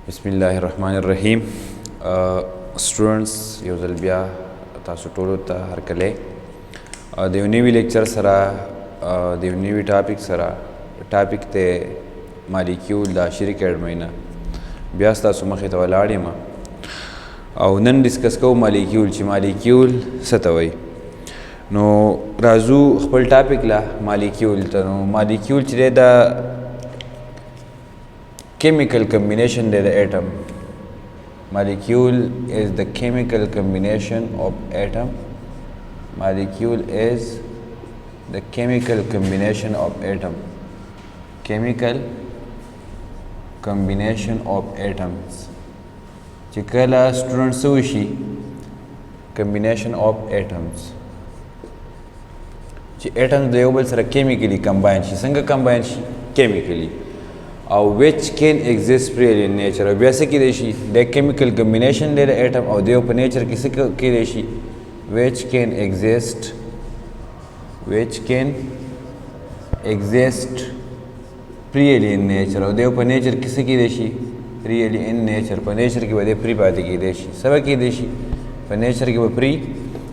بسم الله الرحمن الرحیم. سټوډنټس یو ځل بیا تاسو ټولو ته هرکلی د یو نوي لیکچر سره د یو نوي ټاپک سره ټاپک ته مالیکیول د شریک اکیډمۍ نه بیا ستاسو مخې ته ولاړ یم او نن ډسکس کوو مالیکیول چې مالیکیول څه ته وایي. نو راځو خپل ټاپک له مالیکیول ته. نو مالیکیول چې دی د chemical combination of the atom. Molecule is the chemical combination of atom. Molecule is the chemical combination of atom. Chemical combination of atoms. چې کله students وشي combination of atoms. چې atoms د یو بل سره chemically combine شي. څنګه combine شي؟ chemically. او which can exist freely in nature. او بیا څه کېدای شي د chemical combination دی د atom او د یو په nature کې څه کېدای شي which can exist freely in nature. او د یو په nature کې څه کېدای شي freely in nature. په nature کې به د free پاتې کېدای شي. څه به کېدای شي په nature کې به free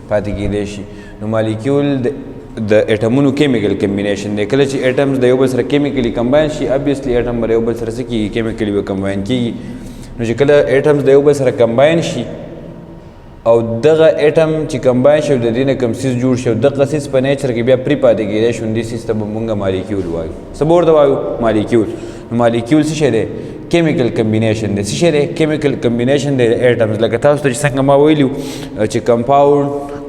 پاتې کېدای شي. نو مالیکیول د اټمونو کیمیکل کمبینیشن دی. کله چې اټمز د یو بل سره کیمیکلی کمباین شي ابویسلی اټم به یو بل سره څه کېږي کیمیکلی به کمباین کېږي. نو چې کله اټمز د یو بل سره کمباین شي او دغه اټم چې کمباین شي د دې نه کوم څیز جوړ شي او دغه څیز په نیچر کې بیا پرې پاتې کېدی شي نو دې څیز ته به مونږ مالیکیول وایو. څه به ورته وایو؟ مالیکیول. نو مالیکیول څه شی دی؟ کیمیکل کمبینیشن دی. څه شی دی؟ کیمیکل کمبینیشن دی د اټمز. لکه تاسو ته چې څنګه ما ویلي چې کمپاوند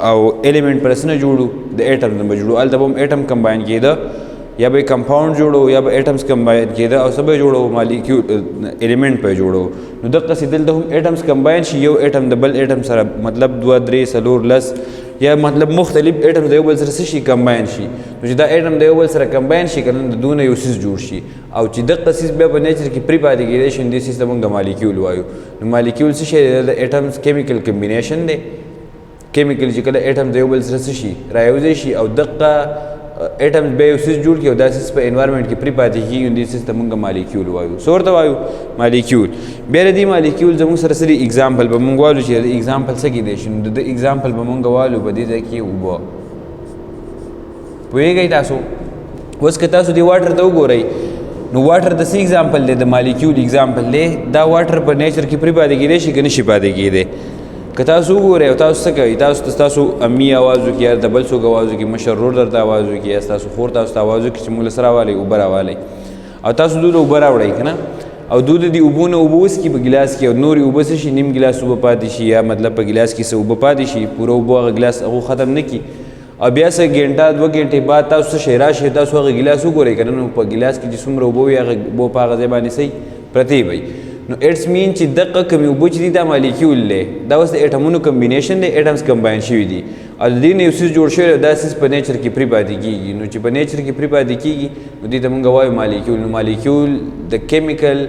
او ایلیمنٹ پر څه نه جوړو د اټم نه به جوړو. هلته به هم اټم کمباین کېده یا به کمپاوند جوړو یا به اټمز کمباین کېده او څه به جوړو مالیکیول ایلیمنٹ به جوړو. نو دقسې دلته هم اټمز کمباین شي یو اټم د بل اټم سره مطلب 2 3 4 10 یا مطلب مختلف اټم د یو بل سره څه شي کمباین شي. نو چې دا اټم د یو بل سره کمباین شي که نه د دونه یو څیز جوړ شي او چې دغه څیز بیا په نیچر کې پرې پاتې کېدی شي نو دې څیز ته مونږ مالیکیول وایو. نو مالیکیول څه شی دی؟ د اټمز کیمیکل کمبینیشن دی. کیمیکل چې کله اټم د یو بل سره څه شي رایوځی شي او دغه اټمز بیا یو څیز جوړ کړي او دا څیز په انوایرمنټ کې پرې پاتې کېږي نو دې څیز ته مونږ مالیکیول وایو. څه ورته وایو؟ مالیکیول. بیا د دې مالیکیول زموږ سره څه دي اګزامپل به مونږ والو چې د اګزامپل څه کېدی شي. نو د اګزامپل به مونږ والو په دې ځای کې اوبه. پوهېږئ تاسو؟ اوس که تاسو دې واټر ته وګورئ نو واټر د څه اګزامپل دی؟ د مالیکیول اګزامپل دی. دا واټر په نیچر کې پرې پاتې کېدی شي که نه شي پاتې کېدی؟ که تاسو وګورئ او تاسو څه کوئ تاسو امی آواز وکړي یا د بل څوک آواز وکړي مشر ورور درته آواز وکړي یا ستاسو خور تاسو ته آواز وکړي چې موږ له څه راوالی اوبه راوالی او تاسو دوی له اوبه راوړئ که نه او دوی د دې اوبو نه اوبه وڅکي په ګلاس کې او نورې اوبه څه شي نیم ګلاس اوبه پاتې شي یا مطلب په ګلاس کې څه اوبه پاتې شي پوره اوبه هغه ګلاس هغه ختم نه کړي او بیا څه ګنټه 2 ګنټې بعد تاسو څه شی راشئ تاسو هغه ګلاس وګورئ که نه نو په ګلاس کې چې څومره اوبه وي هغه اوبه په هغه ځای باندې صحیح پرتې وي. نو اټس مین چې دغه کومې اوبه چې دي دا مالیکیول دی. دا اوس د اټمونو کمبینیشن دی. اټمز کمباین شوي دي او د دې نه یو څیز جوړ شوی دی دا څیز په نیچر کې پرې پاتې کېږي. نو چې په نیچر کې پرې پاتې کېږي نو دې ته مونږ وایو مالیکیول. نو مالیکیول د کیمیکل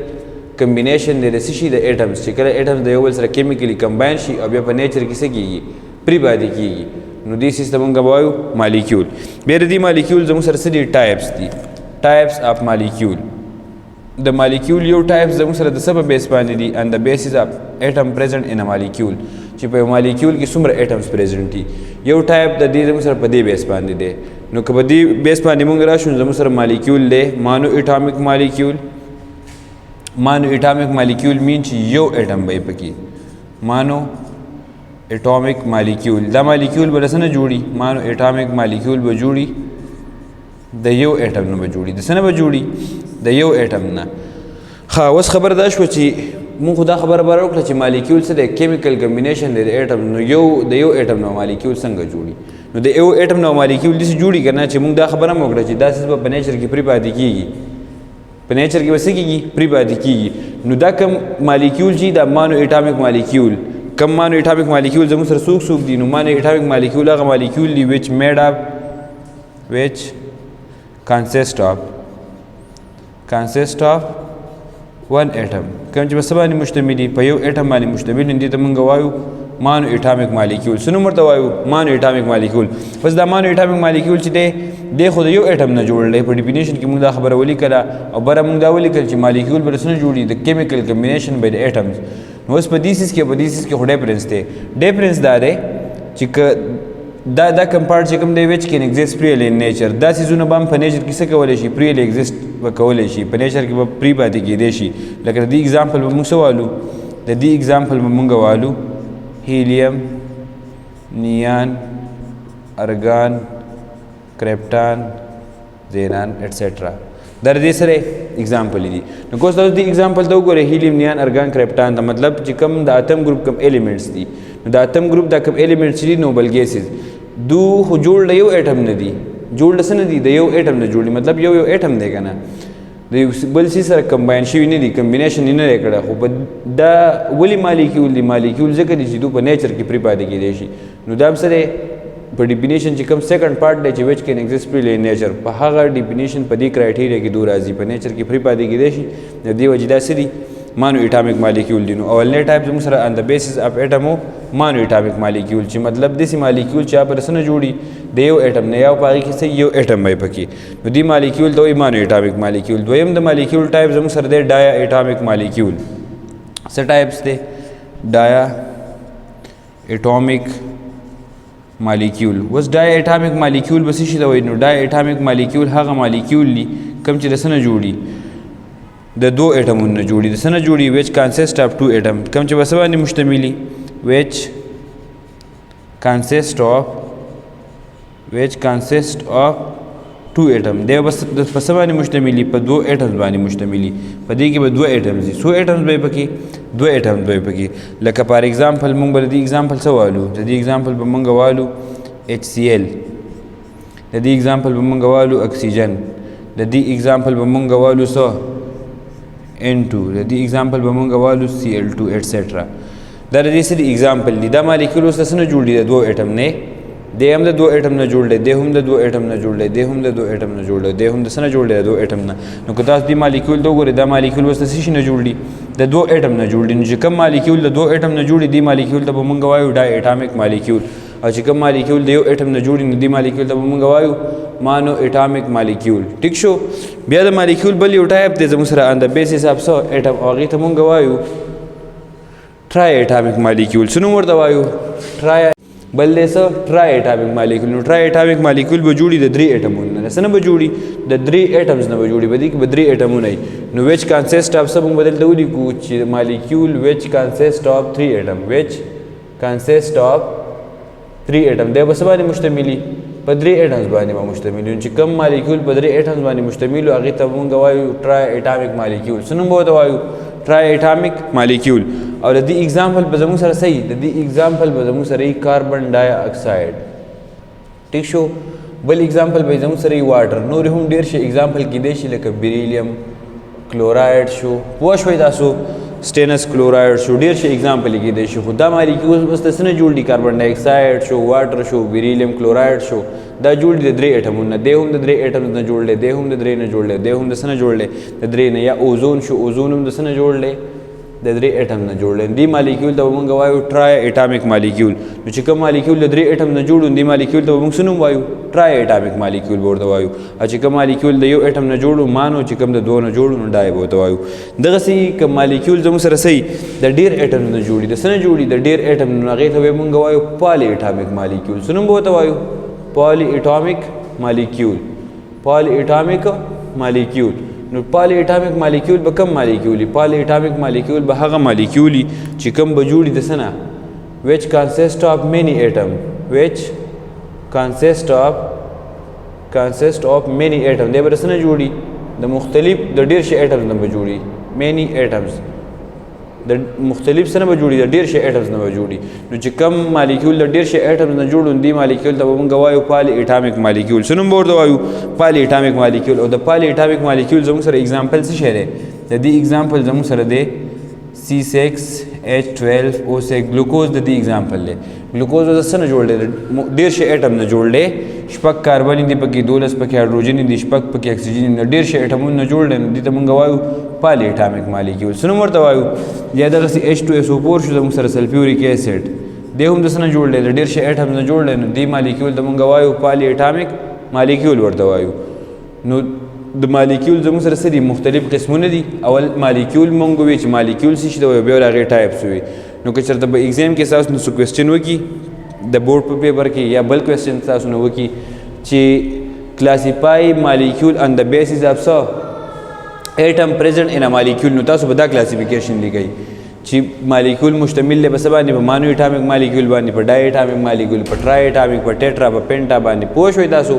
کمبینیشن دی د څه شي د اټمز چې کله اټمز د یو بل سره کیمیکلی کمباین شي او بیا په نیچر کې څه کېږي پرې پاتې کېږي نو دې څیز ته مونږ وایو مالیکیول. بیا د دې مالیکیول زموږ سره څه دي ټایپس دي. ټایپس اف مالیکیول. د مالیکیول یو ټایپ زموږ سره د څه په بیس باندې دي and the basis of atom present in a molecule. چې په یو مالیکیول کې څومره اټمز پریزنټ دي یو ټایپ د دې زموږ سره په دې بیس باندې دی. نو که په دې بیس باندې مونږ راشو زموږ سره مالیکیول دی مانو اټامیک مالیکیول. مانو اټامیک مالیکیول مین چې یو اټم به پکې مانو اټامیک مالیکیول. دا مالیکیول به څه نه جوړي مانو اټامیک مالیکیول به جوړي د یو اټم نه به جوړي. د څه نه به جوړي؟ د یو اټم نه. ښه اوس خبره دا شوه چې مونږ خو دا خبره به وکړه چې مالیکیول څه دی کیمیکل کمبینیشن دی د اټم. نو د یو اټم نه مالیکیول څنګه جوړي؟ نو د یو اټم نه مالیکیول داسې جوړي که نه چې مونږ دا خبره هم وکړه چې دا څیز به په نیچر کې پرې پاتې کېږي په نیچر کې به څه کېږي پرې پاتې کېږي. نو دا کم مالیکیول چې دا مانو اټامیک مالیکیول کم مانو اټامیک مالیکیول زموږ سره څوک څوک دي؟ نو مانو اټامیک مالیکیول هغه مالیکیول دي which consist of one atom. کوم چې په څه باندې مشتمل دي؟ په یو اټم باندې مشتمل دي. دې ته مونږ وایو مانو اټامیک مالیکیول. څه نوم ورته وایو؟ مانو اټامیک مالیکیول. بس دا مانو اټامیک مالیکیول چې دی دی خو د یو اټم نه جوړ دی. په ډیفینیشن کې موږ دا خبره ولیکله او بره موږ دا ولیکل چې مالیکیول به څنګه جوړي د کیمیکل کمبینیشن بای د اټمز. نو اوس په دې سیس کې خو ډیفرنس دی. ډیفرنس دا دی چې دا کم پارټ چې کوم دی وچ کین ایگزیسټ فریلی ان نیچر. دا سیزونه به هم په نیچر کې څه کولی شي فریلی ایگزیسټ به کولی شي په نیچر کې به فری پاتې کېدی شي. لکه د دې اگزامپل به موږ څه والو د دې اگزامپل به موږ والو هیلیم نیان ارګان کرپټان زینان ایټسټرا. دا د دې سره اگزامپل دي. نو کوس تاسو دې اگزامپل ته وګورئ هیلیم نیان ارګان کرپټان دا مطلب چې کوم د اتم ګروپ کوم ایلیمنټس دي. نو د اتم ګروپ دا کوم ایلیمنټس دي نوبل گیسز دو خو جوړ له یو اټم نه دي جوړ له څه نه دي د یو اټم نه جوړ دي مطلب یو اټم دی کنه د یو بل څه سره کمباین شوي نه دي کمبینیشن نه لري کړه. خو په دا ولی مالیکیول دي مالیکیول ځکه دي چې دوی په نیچر کې پری پاتې کېدی شي. نو دا هم سره په ډیفینیشن چې کوم سیکنډ پارت دی چې وچ کین ایگزیسټ فریلی ان نیچر په هغه ډیفینیشن په دې کرایټیریا کې دوه راځي په نیچر کې فری پاتې کېدی شي. د دې وجې دا څه دي مانو اټامیک مالیکیول دي. نو اولنی ټایپ زموږ سره ان د بیسس اف اټمو مانو اټامیک مالیکیول چې مطلب داسې مالیکیول چې هغه په څه نه جوړي د یو اټم نه یا په هغې کې څه یو اټم وی پکې. نو دې مالیکیول ته وایي مانو اټامیک مالیکیول. دویم د مالیکیول ټایپ زموږ سره دی ډایا اټامیک مالیکیول. څه ټایپس دی ډایا اټامیک مالیکیول. اوس ډای اټامیک مالیکیول به څه شي ته وایي نو ډای اټامیک مالیکیول هغه مالیکیول دي کوم چې د څه نه جوړي د دو اټمونو نه جوړي د څه نه جوړي ویچ کانسیسټ اف ټو اټم کوم چې په څه باندې مشتملي ویچ کانسیسټ اف ټو اټم دی بس په څه باندې مشتملي په دو اټمز باندې مشتملي. په دې کې به دوه اټمز دي څو اټمز به پکې دوه اټمز به پکې. لکه فار ایگزامپل موږ به د دې ایگزامپل څه والو د دې ایگزامپل به موږ والو HCl د دې ایگزامپل به موږ والو اکسیجن د دې ایگزامپل به موږ والو څه N2 د دې ایگزامپل به موږ والو Cl2 ایټسټرا. دا د دې سری ایگزامپل دي. دا مالیکول اوس څه نه جوړ دي د دوه اټم نه دی هم د دوه اټم نه جوړ دی دی هم د دوه اټم نه جوړ دی دی هم د دوه اټم نه جوړ دی دی هم د څه نه جوړ دی د دوه اټم نه. نو که تاسو دې مالیکول ته وګورئ دا مالیکول اوس څه شي نه جوړ دي د دوه اټم نه جوړ دي. نو چې کوم مالیکول د دوه اټم نه جوړ دي دې مالیکول ته به موږ وایو ډای اټامیک مالیکول. او چې کوم مالیکول د یو اټم نه جوړ دي نو دې مالیکول ته به موږ وایو مانو اټامیک مالیکول. ټیک شو. بیا د مالیکول بل یو ټایپ دی زموږ سره ان د بیسس اف څه اټم او هغې ته موږ وایو ټرای اټامیک مالیکول. څه نوم ورته وایو ټرای بل دی څه ټرای اټامیک مالیکول. نو ټرای اټامیک مالیکول به جوړي د درې اټمونو نه څه نه به جوړي د درې اټمز نه به جوړي په دې کې به درې اټمونه وي. نو ویچ کانسیسټ اف څه موږ به دلته ولیکو چې مالیکول ویچ کانسیسټ اف 3 اټم ویچ کانسیسټ اف 3 اټم دی به څه باندې مشتملي په درې اټمز باندې به مشتمل. چې کوم مالیکول په درې اټمز باندې مشتمل وي هغې ته موږ وایو ټرای اټامیک مالیکول. څه نوم به ورته وایو ټرای اټامیک مالیکول. او د دې ایگزامپل به زموږ سره صحیح د دې ایگزامپل به زموږ سره یي کاربن ډای اکساید. ټیک شو. بل ایگزامپل به زموږ سره یي واټر. نور هم ډېر شي ایگزامپل کېدی شي لکه بیریلیم کلورایډ شو پوه شوئ تاسو سټینس کلورایډ شو ډېر شي ایگزامپل کېدی شي. خو دا مالیکول بس د څه نه جوړ دي کاربن ډای اکساید شو واټر شو بیریلیم کلورایډ شو دا جوړ دي د درې اټمونو نه دی هم د درې اټمز نه جوړ دی دی هم د درې نه جوړ دی دی هم د څه نه جوړ دی د درې نه. یا اوزون شو اوزون هم د څه نه جوړ دی د درې اټم نه جوړ دی. دې مالیکول ته به موږ وایو ټرای اټامیک مالیکول. نو چې کوم مالیکول د درې اټم نه جوړ دې مالیکول ته به موږ څه نوم وایو ټرای اټامیک مالیکول به ورته وایو. او چې کوم مالیکول د یو اټم نه جوړ مانو چې کوم د دوه نه جوړ نو ډای به ورته وایو. دغسې کوم مالیکول زموږ سره صحیح د ډېر اټم نه جوړي د څه نه جوړي د ډېر اټم نه هغې ته به موږ وایو پالی اټامیک مالیکول. څه نوم به ورته وایو پالی اټامیک مالیکول پالی اټامیک مالیکول. نو پالی اټامیک مالیکول به کوم مالیکول وي پالی اټامیک مالیکول به هغه مالیکول وي چې کوم به جوړي د څه نه ویچ کانسیسټ اف مینی اټم ویچ کانسیسټ اف مینی اټم دی به د څه نه جوړي د مختلف د ډېر شي اټمز نه به جوړي مینی اټمز د مختلف څه نه به جوړي د ډېر شي اټمز نه به جوړي. نو چې کم مالیکول د ډېر شي اټمز نه جوړ دې مالیکول ته به موږ وایو پالی اټامیک مالیکول. څه نوم به ورته وایو پالی اټامیک مالیکول. او د پالی اټامیک مالیکول زموږ سره اگزامپل څه شی دی د دې اگزامپل زموږ سره دی C6H12O6 ګلوکوز د دې اگزامپل دی. ګلوکوز د څه نه جوړ دی ډېر شي اټم نه جوړ دی. شپږ کاربن دي پکې 12 پکې هایډروجن دي شپږ پکې اکسیجن دي ډېر شي اټمونه نه جوړ دی نو دې ته موږ وایو پالی اټامیک مالیکول. څه نوم ورته وایو. یا دغسې H2SO4 شو زموږ سره سلفیوریک ایسډ دی هم د څه نه جوړ دی د ډېر شي اټم نه جوړ دی نو دې مالیکول ته موږ وایو پالی اټامیک مالیکول ورته وایو. نو د مالیکول زموږ سره څه دي مختلف قسمونه دي. اول مالیکول مونږ ووایو چې مالیکول څه شي دی وایو، بیا ور هغې ټایپس ووایي. نو که چېرته به ایګزام کې ستاسو نه څه کوېسچن وکړي د بورډ په پیپر کې یا بل کوېسچن ستاسو نه وکړي چې کلاسیفای مالیکول آن د بیسس اف څه ایټم پریزنټ ان ا مالیکول، نو تاسو به دا کلاسیفیکیشن لیکئ چې مالیکول مشتمل دی په څه باندې، په مانو اټامک مالیکول باندې، په ډای اټامک مالیکول، په ټرای اټامک، په ټیټرا، په پینټا باندې، پوه شوئ تاسو،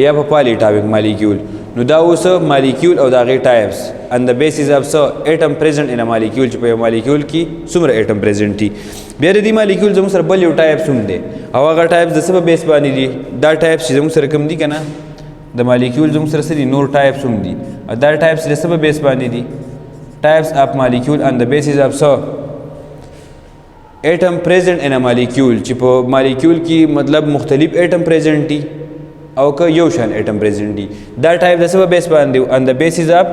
یا په پالی اټامک مالیکول. نو دا اوس مالیکول او د هغې ټایپس ان د بیسس اف څه ایټم پریزنټ ان ا مالیکول، چې په یو مالیکول کې څومره ایټم پریزنټ دي. بیا د دې مالیکول زموږ سره بل یو ټایپس هم دی او هغه ټایپس د څه په بیس باندې دي. دا ټایپس چې زموږ سره کوم دي که نه د مالیکول زموږ سره څه دي نور ټایپس هم دي. دا ټایپس د څه په بیس باندې دي، ټایپس اف مالیکول ان د بیسس اف څه ایټم پریزنټ ان ا مالیکول، چې په مالیکول کې مطلب مختلف ایټم پریزنټ دي او که یو شان ایټم پریزنټ دي. دا ټایپ د څه په بیس باندې ان د بیسس اف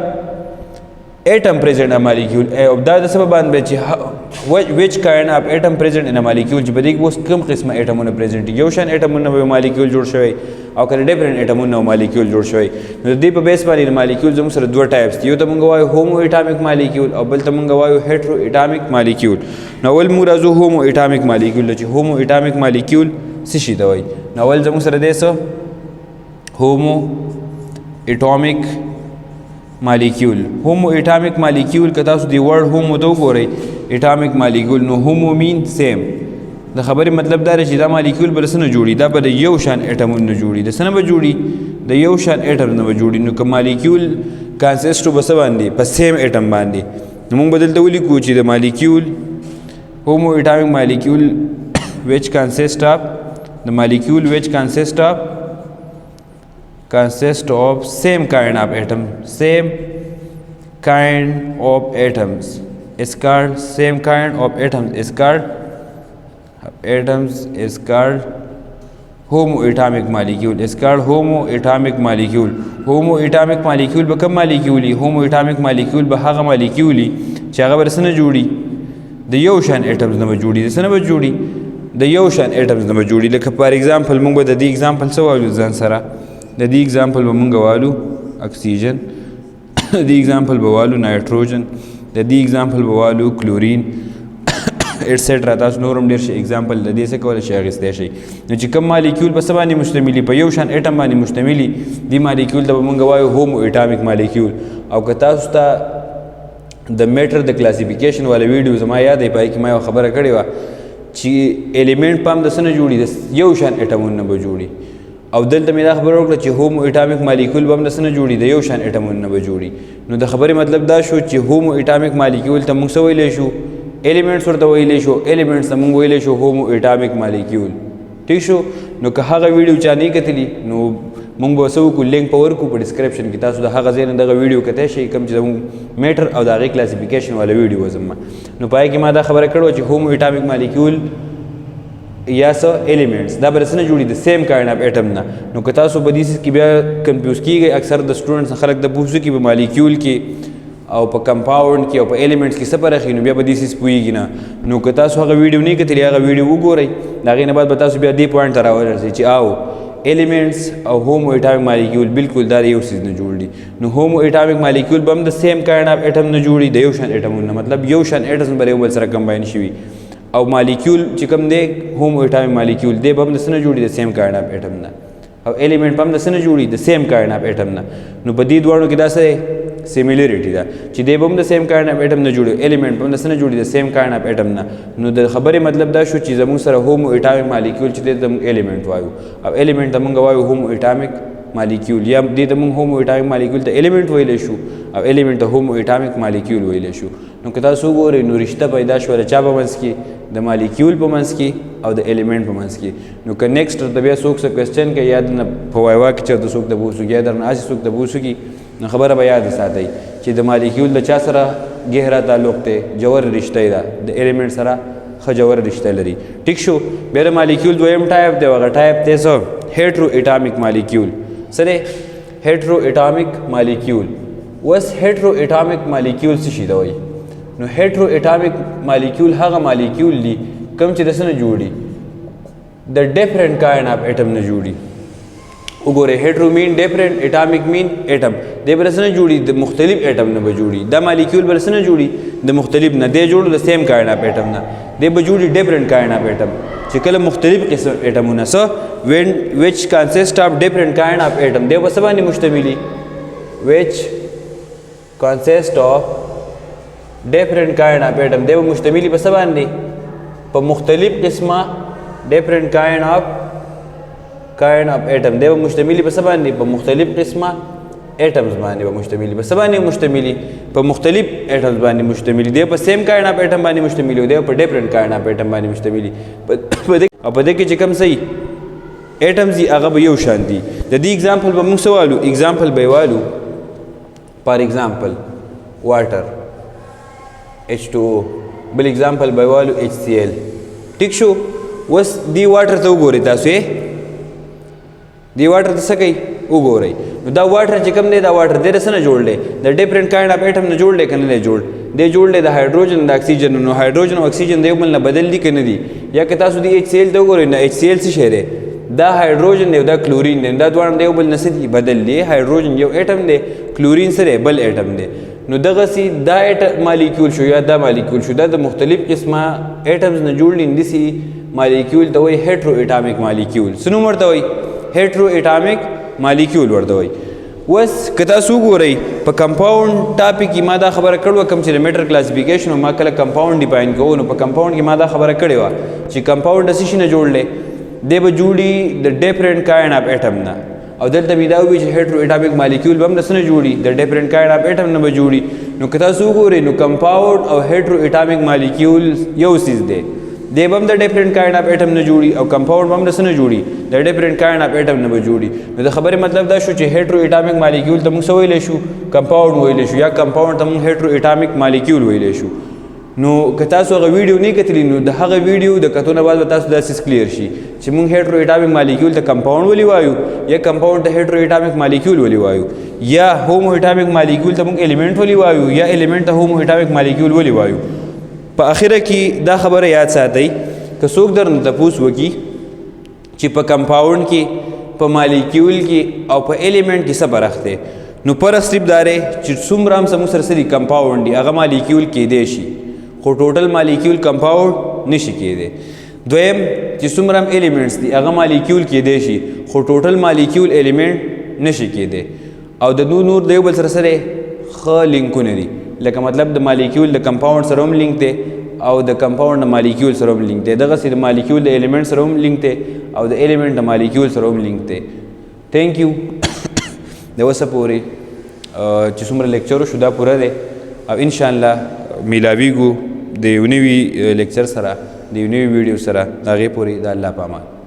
ایټم پریزنټ ا مالیکول، او دا د څه په باندې چې وچ کاین اف ایټم پریزنټ ان ا مالیکول، چې په دې کې اوس کوم قسمه ایټمونه پریزنټ دي. یو شان ایټمونه به مالیکول جوړ شوی او که ډیفرنٹ ایټمونه مالیکول جوړ شوی. نو د دې په بیس باندې مالیکول زموږ سره دوه ټایپس دي، یو ته موږ وایو هومو اټامک مالیکول او بل ته موږ وایو هیټرو اټامک مالیکول. نو اول موږ راځو هومو اټامک مالیکول، چې هومو اټامک مالیکول څه شي ته وایي. نو اول زموږ سره دی څه هومو اټامک مالیکول. هومو اټامک مالیکول که تاسو د ورډ هومو ته وګورئ اټامک مالیکول، نو هومو مین سیم. د خبرې مطلب دا دی چې دا مالیکول به د څه نه جوړي، دا به د یو شان ایټمونو نه جوړي. د څه نه به جوړي، د یو شان ایټم نه به جوړي. نو که مالیکول کانسسټو به څه باندې په سیم ایټم باندې، نو موږ به دلته ولیکو چې د مالیکول هومو اټامک مالیکول which consist of the molecule which consist of same kind of atom, same kind of atoms is called same kind of atoms is called homo atomic molecule, is called homo atomic molecule. homo atomic molecule به کوم مالیکول وي؟ homo atomic molecule به هغه مالیکول وي چې هغه به څه نه جوړي، د یو شان ایټمز نه به جوړي. د څه نه به جوړي، د یو شان ایټمز نه به جوړي. لکه فار ایگزامپل موږ به د دې ایگزامپل څه وایو ځان سره، د دې ایگزامپل به موږ وایو اکسیجن، د دې ایگزامپل به وایو نایټروجن، د دې ایگزامپل به وایو کلورین ایټسټرا. تاسو نور هم ډېر شي ایگزامپل د دې څه کولی شئ اخیستی شئ. نو چې کوم مالیکول په څه باندې مشتملي، په یو شان ایټم باندې مشتملي، دې مالیکول ته به موږ وایو هومو اټامک مالیکول. او که تاسو ته د میټر د کلاسیفیکیشن والا ویډیو زما یاد دی، پای کې ما یوه خبره کړې وه چې ایلیمنټ په هم د څه نه جوړي، د یو شان ایټمونو نه به جوړي. او دلته مې دا خبره وکړه چې هومو اټامک مالیکول به هم د څه نه جوړي، د یو شان ایټمونو نه به جوړي. نو د خبرې مطلب دا شو چې هومو اټامک مالیکول ته موږ څه ویلی شو، ایلیمنټس ورته ویلی شو، ایلیمنټس ته موږ ویلی شو هومو اټامک مالیکول. ٹھیک شو. نو که هغه ویډیو چا نه کتلی نو موږ به څه وکړو، لینک به ورکړو په ډسکرپشن کې، تاسو د هغه ځای نه دغه ویډیو کتی شئ کوم چې زموږ میټر او د هغې کلاسیفیکیشن والا ویډیو زما. نو پای کې ما دا خبره کړې وه چې هومو اټامک مالیکول یا څه ایلیمنټس دا به د څه نه جوړي، د سیم کاینډ اف ایټم نه. نو که تاسو په دې څیز کې بیا کنفیوز کیږئ، اکثر د سټوډنټس خلک د پوښتنه کوي په مالیکول کې او په کمپاونډ کې او په ایلیمنټس کې څه فرق وي، نو بیا به دې څیز پوهېږي نه. نو که تاسو هغه ویډیو نه کتلي، هغه ویډیو وګورئ، د هغې نه بعد به تاسو بیا دې پوینټ ته راورسئ چې او ایلیمنټس او هومو اټامک مالیکول بالکل دا د یو څیز نه جوړ دي. نو هومو اټامک مالیکول به هم د سیم کاینډ اف ایټم نه جوړي، د یو شان ایټمونو نه، مطلب یو شان ایټمز به یو بل سره کمباین شوي. او مالیکول چې کوم دی هومو اټامک مالیکول دی به هم د څه نه جوړي، د سیم کاینډ اف ایټم نه. او ایلیمنټ به هم د څه نه جوړي، د سیم کاینډ اف ایټم نه. نو په دې دواړو کې دا څه سیمیلریټي ده چې دی به هم د سیم کاینډ اف ایټم نه جوړي، ایلیمنټ به هم د څه نه جوړي، د سیم کاینډ اف ایټم نه. نو د خبرې مطلب دا شو چې زموږ سره هومو اټامک مالیکول چې دی ته موږ ایلیمنټ وایو، او ایلیمنټ ته موږ وایو هومو اټامک مالیکول، یا دې ته موږ هومو اټامک مالیکول ته ایلیمنټ ویلی شو او ایلیمنټ ته هومو اټامک مالیکول ویلی شو. نو که تاسو وګورئ نو رشته پیدا شوله چا په منځ کې، د مالیکول په منځ کې او د ایلیمنټ په منځ کې. نو که نیکسټ درته بیا څوک څه کوېسچن کوي، یا درنه په وایوا کې چېرته څوک تپوس وکړي، یا درنه هسې څوک تپوس وکړي، نو خبره به یاد ساتئ چې د مالیکول د چا سره ګهره تعلق دی، جوور رشته ده، د ایلیمنټ سره ښه جوور رشته لري. ټیک شو. بیا د مالیکول دویم ټایپ دی، هغه ټایپ دی څه، هیټرو اټامک مالیکول. څه دی؟ هیټرو اټامک مالیکول. اوس هیټرو اټامک مالیکول څه شي ته وایي؟ نو هیټرو اټامک مالیکول هغه مالیکول دي کوم چې د څه نه جوړي، د ډیفرنٹ کاینډ اف ایټم نه جوړي. وګوره هیټرو مین ډیفرنٹ اټامیک مین اټم دی بل سره جوړي د مختلف اټم نه به جوړي دا مالیکول بل سره جوړي د مختلف نه دی جوړو د سیم کاین اپ اټم نه دی به جوړي ډیفرنٹ کاین اپ اټم چې کله مختلف قسم اټمونه سو وین which consist of different kind of atom دی په څه باندې مشتملي which consist of different kind of atom دی په مشتملي په څه باندې په مختلف قسمه different kind of atom دی په مشتملي په څه باندې په مختلف قسمه atoms باندې په مشتملي په څه باندې مشتملي په مختلف atoms باندې مشتملي دی په same kind of atom باندې مشتملي دی په different kind of atom باندې مشتملي په دې کې چې کوم صحیح atoms دي هغه به یو شان دي د دې example به موږ سوالو example به والو for example water H2O بل example به والو HCl ټیک شو وس دی واټر ته وګورئ تاسو دی واټر ته څه کوي وګورئ نو دا واټر چې کوم دی دا واټر دی د څه نه جوړ دی د ډیفرنٹ کاینډ اف اټم نه جوړ دی که نه دی جوړ دی جوړ دی د هایډروجن د اکسیجن نو هایډروجن او اکسیجن د یو بل نه بدل دي که نه دي یا که تاسو د HCl ته وګورئ نه HCl څه شی دی دا هایډروجن دی او دا کلورین دی دا دواړه د یو بل نه څه دي بدل دي هایډروجن یو اټم دی کلورین څه دی بل اټم دی نو دغسې دا مالیکول شو یا دا مالیکول شو دا د مختلف قسمه اټمز نه جوړ دي داسې مالیکول ته وایي هیټرو اټامیک مالیکول څه نوم ورته وایي هیټرو اټامیک مالیکول ورته وایي اوس که تاسو وګورئ په کمپاونډ ټاپک کې ما دا خبره کړې وه کوم چې د میټر کلاسیفیکیشن ما کله کمپاونډ ډیفاین کوو نو په کمپاونډ کې ما دا خبره کړې وه چې کمپاونډ د څه شي نه جوړ دی دی به جوړي د ډیفرنٹ کاینډ اف اټم نه او دلته مې دا ووي چې هیټرو اټامیک مالیکول به هم د څه نه جوړي د ډیفرنٹ کاینډ اف اټم نه به جوړي نو که تاسو وګورئ نو کمپاونډ او هیټرو اټامیک مالیکول یو څیز دی دی به هم د ډیفرنٹ کاینډ اف اټم نه جوړي او کمپاونډ به هم د څه نه جوړي د ډیفرنٹ کاینډ اف اټم نه به جوړي نو د خبرې مطلب دا شو چې هیټرو اټامیک مالیکول ته موږ څه ویلی شو کمپاونډ ویلی شو یا کمپاونډ ته موږ هیټرو اټامیک مالیکول ویلی شو نو که تاسو هغه ویډیو نه کتلی نو د هغه ویډیو د کتو نه بعد به تاسو داسې کلیر شي چې موږ هیټرو اټامیک مالیکول ته کمپاونډ ولې وایو یا کمپاونډ ته هیټرو اټامیک مالیکول ولې وایو یا هومو اټامیک مالیکول ته موږ الیمنټ ولې وایو یا الیمنټ ته هومو اټامیک مالیکول ولې وایو په اخره کې دا خبره یاد ساتئ که څوک درنه تپوس وکړي چې په کمپاونډ کې په مالیکول کې او په الیمنټ کې څه فرق دی نو فرق صرف دا دی چې څومره هم زموږ سره څه دي کمپاونډ دي هغه مالیکول کیدی شي خو ټوټل مالیکول کمپاونډ نشي کیدی دویم چې څومره هم الیمنټس دي هغه مالیکول کیدی شي خو ټوټل مالیکول الیمنټ نشي کیدی او د نور د یو بل سره سره ښه لینکونه دي لکه مطلب د مالیکول د کمپاونډ سره هم لینک دی او د کمپاونډ د مالیکول سره هم لینک دی دغسې د مالیکول د الیمنټ سره هم لینک دی او د الیمنټ د مالیکول سره هم لینک دی تھینک یو د اوسه پورې چې څومره لیکچر شو دا پوره دی او انشاءالله میلاویږو د یو نوي لیکچر سره د یو نوي ویډیو سره د هغې پورې د الله په امان